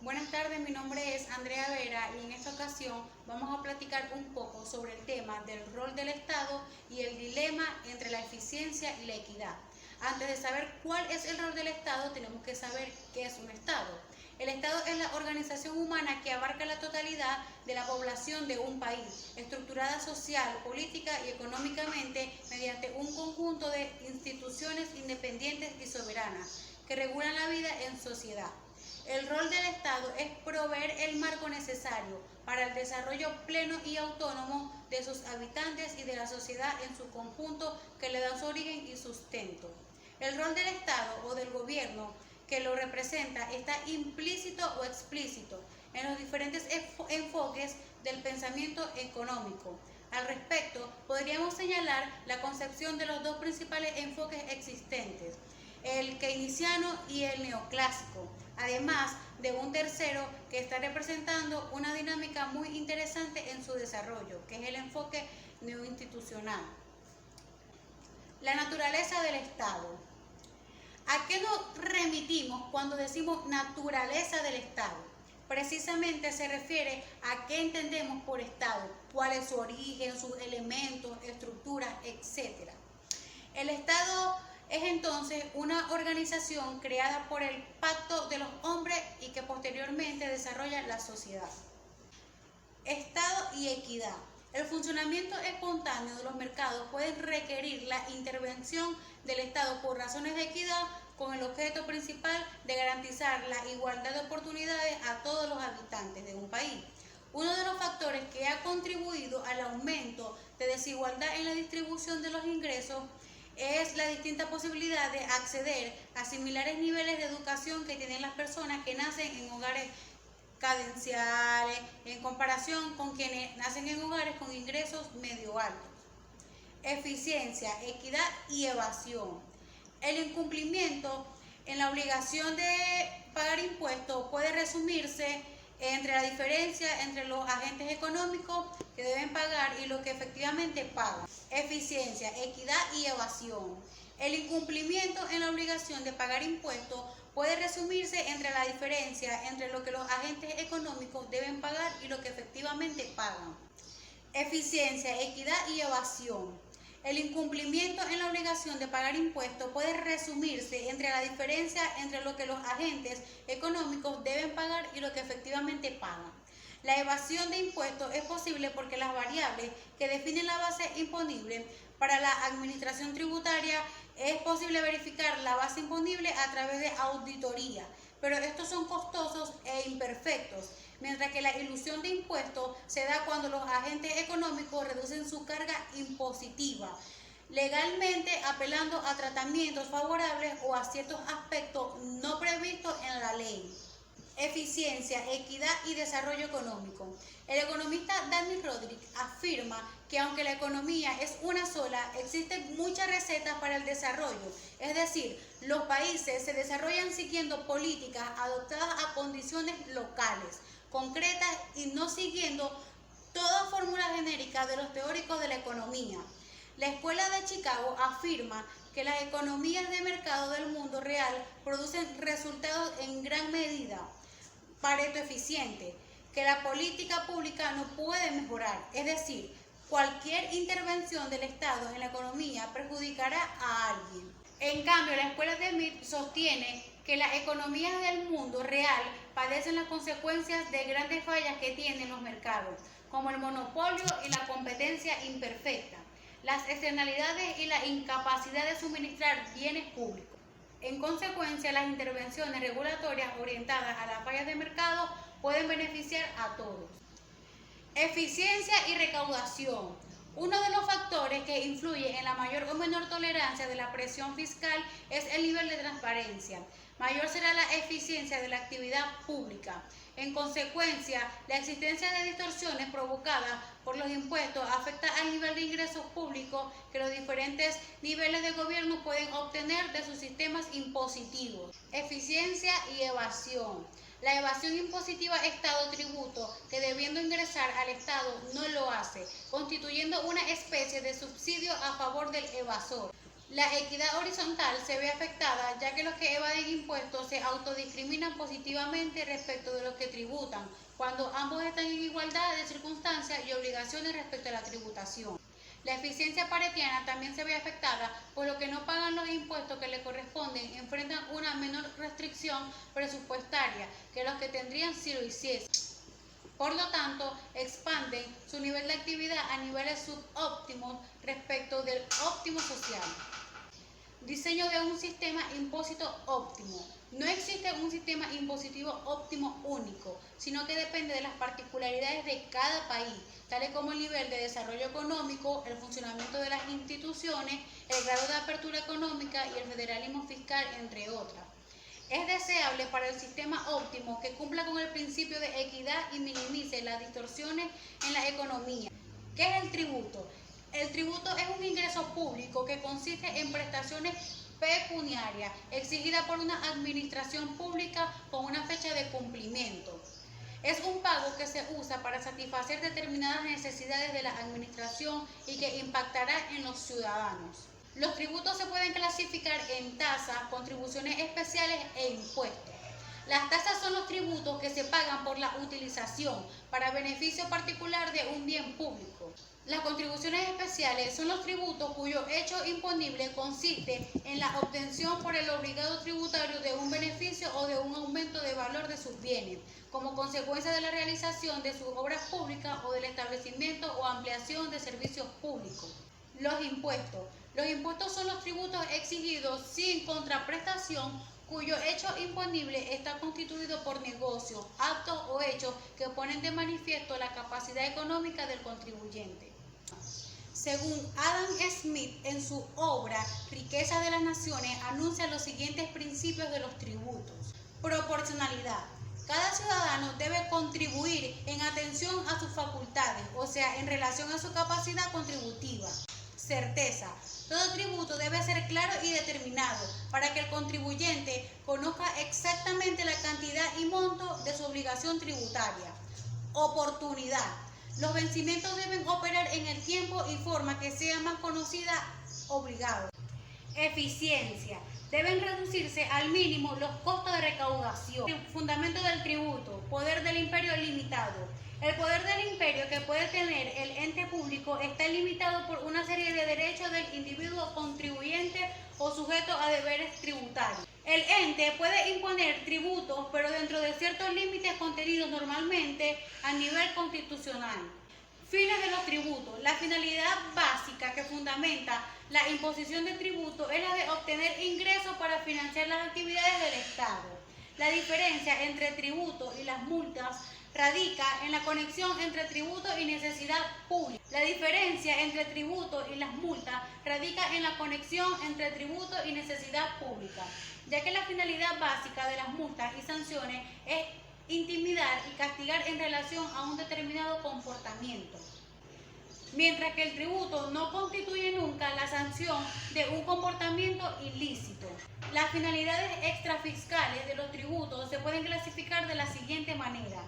Buenas tardes, mi nombre es Andrea Vera y en esta ocasión vamos a platicar un poco sobre el tema del rol del Estado y el dilema entre la eficiencia y la equidad. Antes de saber cuál es el rol del Estado, tenemos que saber qué es un Estado. El Estado es la organización humana que abarca la totalidad de la población de un país, estructurada social, política y económicamente mediante un conjunto de instituciones independientes y soberanas que regulan la vida en sociedad. El rol del Estado es proveer el marco necesario para el desarrollo pleno y autónomo de sus habitantes y de la sociedad en su conjunto que le da su origen y sustento. El rol del Estado o del gobierno que lo representa está implícito o explícito en los diferentes enfoques del pensamiento económico. Al respecto, podríamos señalar la concepción de los dos principales enfoques existentes, el keynesiano y el neoclásico, además de un tercero que está representando una dinámica muy interesante en su desarrollo, que es el enfoque neoinstitucional. La naturaleza del Estado. ¿A qué nos remitimos cuando decimos naturaleza del Estado? Precisamente se refiere a qué entendemos por Estado, cuál es su origen, sus elementos, estructuras, etc. El Estado es entonces una organización creada por el pacto de los hombres y que posteriormente desarrolla la sociedad. Estado y equidad. El funcionamiento espontáneo de los mercados puede requerir la intervención del Estado por razones de equidad con el objeto principal de garantizar la igualdad de oportunidades a todos los habitantes de un país. Uno de los factores que ha contribuido al aumento de desigualdad en la distribución de los ingresos es la distinta posibilidad de acceder a similares niveles de educación que tienen las personas que nacen en hogares carenciales en comparación con quienes nacen en hogares con ingresos medio altos. Eficiencia, equidad y evasión. El incumplimiento en la obligación de pagar impuestos puede resumirse entre la diferencia entre los agentes económicos que deben pagar y los que efectivamente pagan. Eficiencia, equidad y evasión. El incumplimiento en la obligación de pagar impuestos puede resumirse entre la diferencia entre lo que los agentes económicos deben pagar y lo que efectivamente pagan. Eficiencia, equidad y evasión. El incumplimiento en la obligación de pagar impuestos puede resumirse entre la diferencia entre lo que los agentes económicos deben pagar y lo que efectivamente pagan. La evasión de impuestos es posible porque las variables que definen la base imponible para la administración tributaria es posible verificar la base imponible a través de auditoría, pero estos son costosos e imperfectos, mientras que la ilusión de impuestos se da cuando los agentes económicos reducen su carga impositiva, legalmente apelando a tratamientos favorables o a ciertos aspectos no previstos en la ley. Eficiencia, equidad y desarrollo económico. El economista Daniel Rodríguez afirma que aunque la economía es una sola, existen muchas recetas para el desarrollo, es decir, los países se desarrollan siguiendo políticas adoptadas a condiciones locales, concretas y no siguiendo toda fórmula genérica de los teóricos de la economía. La Escuela de Chicago afirma que las economías de mercado del mundo real producen resultados en gran medida Pareto eficiente, que la política pública no puede mejorar, es decir, cualquier intervención del Estado en la economía perjudicará a alguien. En cambio, la Escuela de Smith sostiene que las economías del mundo real padecen las consecuencias de grandes fallas que tienen los mercados, como el monopolio y la competencia imperfecta, las externalidades y la incapacidad de suministrar bienes públicos. En consecuencia, las intervenciones regulatorias orientadas a las fallas de mercado pueden beneficiar a todos. Eficiencia y recaudación. Uno de los factores que influye en la mayor o menor tolerancia de la presión fiscal es el nivel de transparencia. Mayor será la eficiencia de la actividad pública. En consecuencia, la existencia de distorsiones provocadas por los impuestos afecta al nivel de ingresos públicos que los diferentes niveles de gobierno pueden obtener de sus sistemas impositivos. Eficiencia y evasión. La evasión impositiva Estado-tributo, que debiendo ingresar al Estado no lo hace, constituyendo una especie de subsidio a favor del evasor. La equidad horizontal se ve afectada ya que los que evaden impuestos se autodiscriminan positivamente respecto de los que tributan, cuando ambos están en igualdad de circunstancias y obligaciones respecto a la tributación. La eficiencia paretiana también se ve afectada, por lo que no pagan los impuestos que le corresponden enfrentan una menor restricción presupuestaria que los que tendrían si lo hiciesen. Por lo tanto, expanden su nivel de actividad a niveles subóptimos respecto del óptimo social. Diseño de un sistema imposito óptimo. No existe un sistema impositivo óptimo único, sino que depende de las particularidades de cada país, tales como el nivel de desarrollo económico, el funcionamiento de las instituciones, el grado de apertura económica y el federalismo fiscal, entre otras. Es deseable para el sistema óptimo que cumpla con el principio de equidad y minimice las distorsiones en la economía. ¿Qué es el tributo? El tributo es un ingreso público que consiste en prestaciones pecuniarias exigidas por una administración pública con una fecha de cumplimiento. Es un pago que se usa para satisfacer determinadas necesidades de la administración y que impactará en los ciudadanos. Los tributos se pueden clasificar en tasas, contribuciones especiales e impuestos. Las tasas son los tributos que se pagan por la utilización para beneficio particular de un bien público. Las contribuciones especiales son los tributos cuyo hecho imponible consiste en la obtención por el obligado tributario de un beneficio o de un aumento de valor de sus bienes, como consecuencia de la realización de sus obras públicas o del establecimiento o ampliación de servicios públicos. Los impuestos. Los impuestos son los tributos exigidos sin contraprestación cuyo hecho imponible está constituido por negocios, actos o hechos que ponen de manifiesto la capacidad económica del contribuyente. Según Adam Smith, en su obra Riqueza de las Naciones, anuncia los siguientes principios de los tributos. Proporcionalidad. Cada ciudadano debe contribuir en atención a sus facultades, o sea, en relación a su capacidad contributiva. Certeza. Todo tributo debe ser claro y determinado para que el contribuyente conozca exactamente la cantidad y monto de su obligación tributaria. Oportunidad. Los vencimientos deben operar en el tiempo y forma que sea más conocida obligado. Eficiencia. Deben reducirse al mínimo los costos de recaudación. El fundamento del tributo. Poder del imperio limitado. El poder del imperio que puede tener el ente público está limitado por una serie de derechos del individuo contribuyente o sujeto a deberes tributarios. El ente puede imponer tributos, pero dentro de ciertos límites contenidos normalmente a nivel constitucional. Fines de los tributos. La finalidad básica que fundamenta la imposición de tributos es la de obtener ingresos para financiar las actividades del Estado. La diferencia entre tributos y las multas radica en la conexión entre tributo y necesidad pública. La diferencia entre tributo y las multas radica en la conexión entre tributo y necesidad pública, ya que la finalidad básica de las multas y sanciones es intimidar y castigar en relación a un determinado comportamiento, mientras que el tributo no constituye nunca la sanción de un comportamiento ilícito. Las finalidades extrafiscales de los tributos se pueden clasificar de la siguiente manera.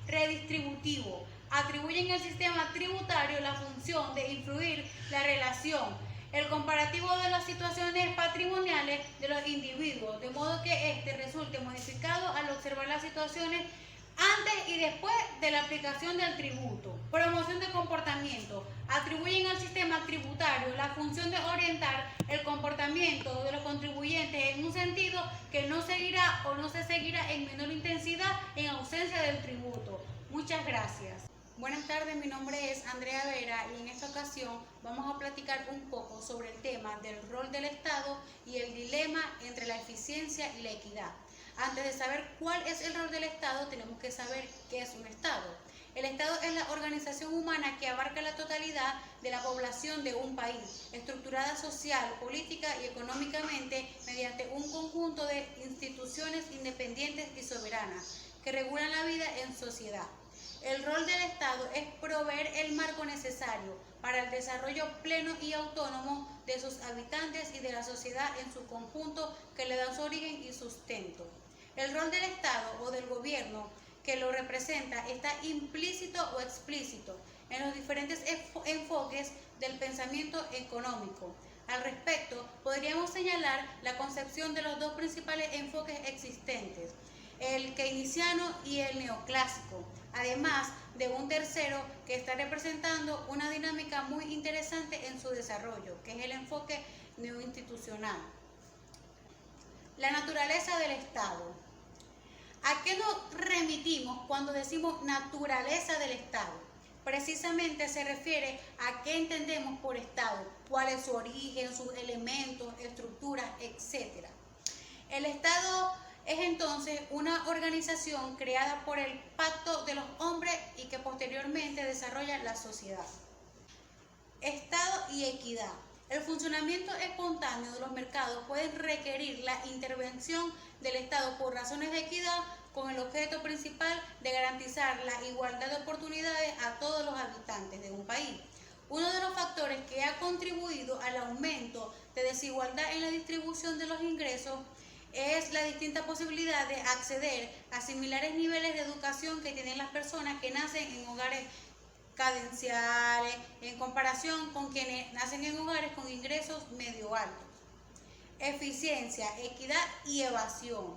Redistributivo. Atribuyen al sistema tributario la función de influir la relación, el comparativo de las situaciones patrimoniales de los individuos, de modo que éste resulte modificado al observar las situaciones antes y después de la aplicación del tributo. Promoción de comportamiento. Atribuyen al sistema tributario la función de orientar el comportamiento de los contribuyentes en un sentido que no seguirá o no se seguirá en menor intensidad en ausencia del tributo. Muchas gracias. Buenas tardes, mi nombre es Andrea Vera y en esta ocasión vamos a platicar un poco sobre el tema del rol del Estado y el dilema entre la eficiencia y la equidad. Antes de saber cuál es el rol del Estado, tenemos que saber qué es un Estado. El Estado es la organización humana que abarca la totalidad de la población de un país, estructurada social, política y económicamente mediante un conjunto de instituciones independientes y soberanas que regulan la vida en sociedad. El rol del Estado es proveer el marco necesario para el desarrollo pleno y autónomo de sus habitantes y de la sociedad en su conjunto que le da su origen y sustento. El rol del Estado o del gobierno que lo representa está implícito o explícito en los diferentes enfoques del pensamiento económico. Al respecto, podríamos señalar la concepción de los dos principales enfoques existentes, el keynesiano y el neoclásico, además de un tercero que está representando una dinámica muy interesante en su desarrollo, que es el enfoque neoinstitucional. La naturaleza del Estado. ¿A qué nos remitimos cuando decimos naturaleza del Estado? Precisamente se refiere a qué entendemos por Estado, cuál es su origen, sus elementos, estructuras, etc. El Estado es entonces una organización creada por el pacto de los hombres y que posteriormente desarrolla la sociedad. Estado y equidad. El funcionamiento espontáneo de los mercados puede requerir la intervención del Estado por razones de equidad con el objeto principal de garantizar la igualdad de oportunidades a todos los habitantes de un país. Uno de los factores que ha contribuido al aumento de desigualdad en la distribución de los ingresos es la distinta posibilidad de acceder a similares niveles de educación que tienen las personas que nacen en hogares carenciales en comparación con quienes nacen en hogares con ingresos medio altos. Eficiencia, equidad y evasión.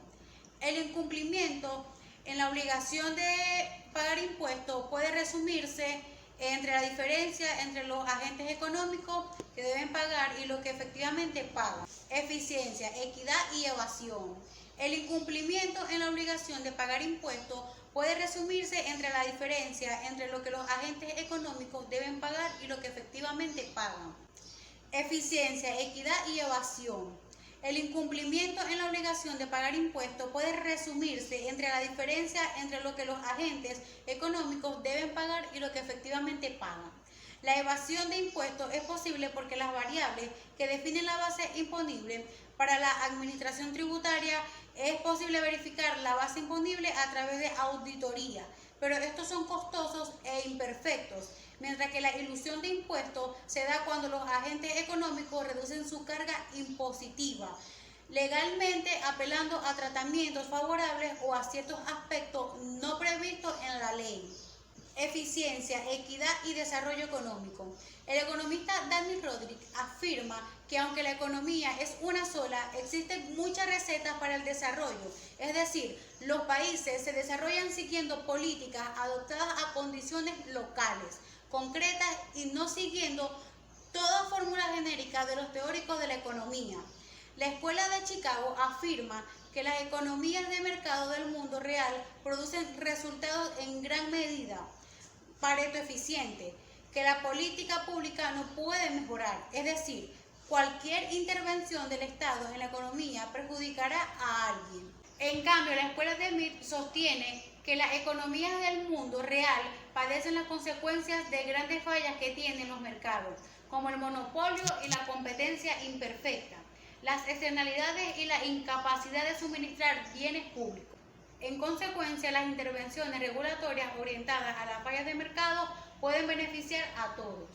El incumplimiento en la obligación de pagar impuestos puede resumirse entre la diferencia entre los agentes económicos que deben pagar y lo que efectivamente pagan. Eficiencia, equidad y evasión. El incumplimiento en la obligación de pagar impuestos puede resumirse entre la diferencia entre lo que los agentes económicos deben pagar y lo que efectivamente pagan. Eficiencia, equidad y evasión. El incumplimiento en la obligación de pagar impuestos puede resumirse entre la diferencia entre lo que los agentes económicos deben pagar y lo que efectivamente pagan. La evasión de impuestos es posible porque las variables que definen la base imponible para la administración tributaria es posible verificar la base imponible a través de auditoría, pero estos son costosos e imperfectos, mientras que la ilusión de impuestos se da cuando los agentes económicos reducen su carga impositiva, legalmente apelando a tratamientos favorables o a ciertos aspectos no previstos en la ley. Eficiencia, equidad y desarrollo económico. El economista Daniel Rodrik afirma que aunque la economía es una sola, existen muchas recetas para el desarrollo. Es decir, los países se desarrollan siguiendo políticas adoptadas a condiciones locales, concretas y no siguiendo toda fórmula genérica de los teóricos de la economía. La Escuela de Chicago afirma que las economías de mercado del mundo real producen resultados en gran medida Pareto eficiente, que la política pública no puede mejorar, es decir, cualquier intervención del Estado en la economía perjudicará a alguien. En cambio, la escuela de Smith sostiene que las economías del mundo real padecen las consecuencias de grandes fallas que tienen los mercados, como el monopolio y la competencia imperfecta, las externalidades y la incapacidad de suministrar bienes públicos. En consecuencia, las intervenciones regulatorias orientadas a las fallas de mercado pueden beneficiar a todos.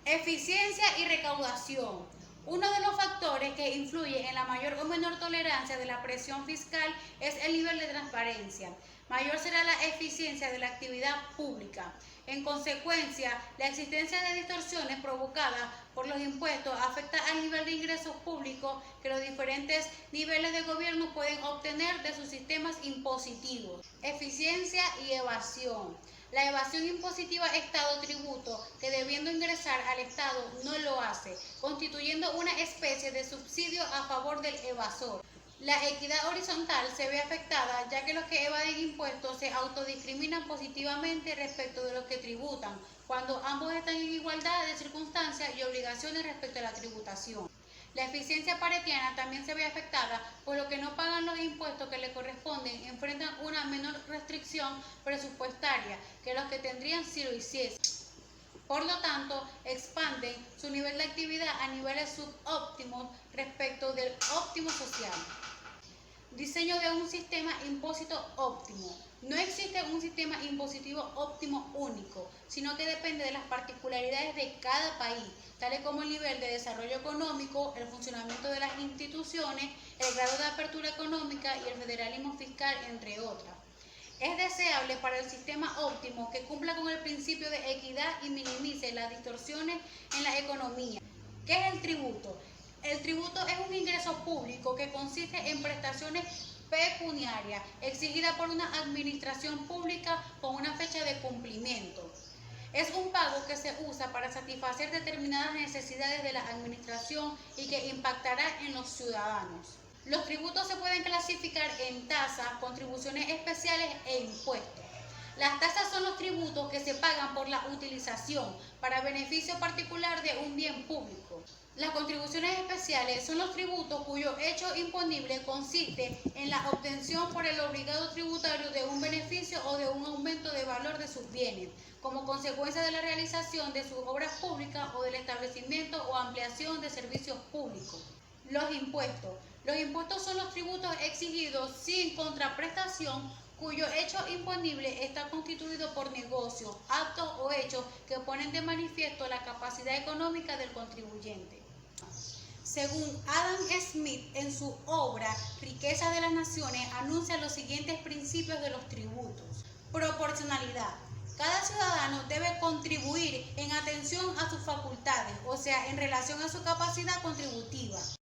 Eficiencia y recaudación. Uno de los factores que influye en la mayor o menor tolerancia de la presión fiscal es el nivel de transparencia. Mayor será la eficiencia de la actividad pública. En consecuencia, la existencia de distorsiones provocadas por los impuestos afecta al nivel de ingresos públicos que los diferentes niveles de gobierno pueden obtener de sus sistemas impositivos. Eficiencia y evasión. La evasión impositiva Estado-tributo, que debiendo ingresar al Estado no lo hace, constituyendo una especie de subsidio a favor del evasor. La equidad horizontal se ve afectada ya que los que evaden impuestos se autodiscriminan positivamente respecto de los que tributan, cuando ambos están en igualdad de circunstancias y obligaciones respecto a la tributación. La eficiencia paretiana también se ve afectada, pues los que no pagan los impuestos que le corresponden enfrentan una menor restricción presupuestaria que los que tendrían si lo hiciesen. Por lo tanto, expanden su nivel de actividad a niveles subóptimos respecto del óptimo social. Diseño de un sistema imposito óptimo. No existe un sistema impositivo óptimo único, sino que depende de las particularidades de cada país, tales como el nivel de desarrollo económico, el funcionamiento de las instituciones, el grado de apertura económica y el federalismo fiscal, entre otras. Es deseable para el sistema óptimo que cumpla con el principio de equidad y minimice las distorsiones en la economía, ¿Qué es el tributo? El tributo es un ingreso público que consiste en prestaciones pecuniarias exigidas por una administración pública con una fecha de cumplimiento. Es un pago que se usa para satisfacer determinadas necesidades de la administración y que impactará en los ciudadanos. Los tributos se pueden clasificar en tasas, contribuciones especiales e impuestos. Las tasas son los tributos que se pagan por la utilización para beneficio particular de un bien público. Las contribuciones especiales son los tributos cuyo hecho imponible consiste en la obtención por el obligado tributario de un beneficio o de un aumento de valor de sus bienes, como consecuencia de la realización de sus obras públicas o del establecimiento o ampliación de servicios públicos. Los impuestos. Los impuestos son los tributos exigidos sin contraprestación cuyo hecho imponible está constituido por negocios, actos o hechos que ponen de manifiesto la capacidad económica del contribuyente. Según Adam Smith, en su obra Riqueza de las Naciones, anuncia los siguientes principios de los tributos. Proporcionalidad. Cada ciudadano debe contribuir en atención a sus facultades, o sea, en relación a su capacidad contributiva.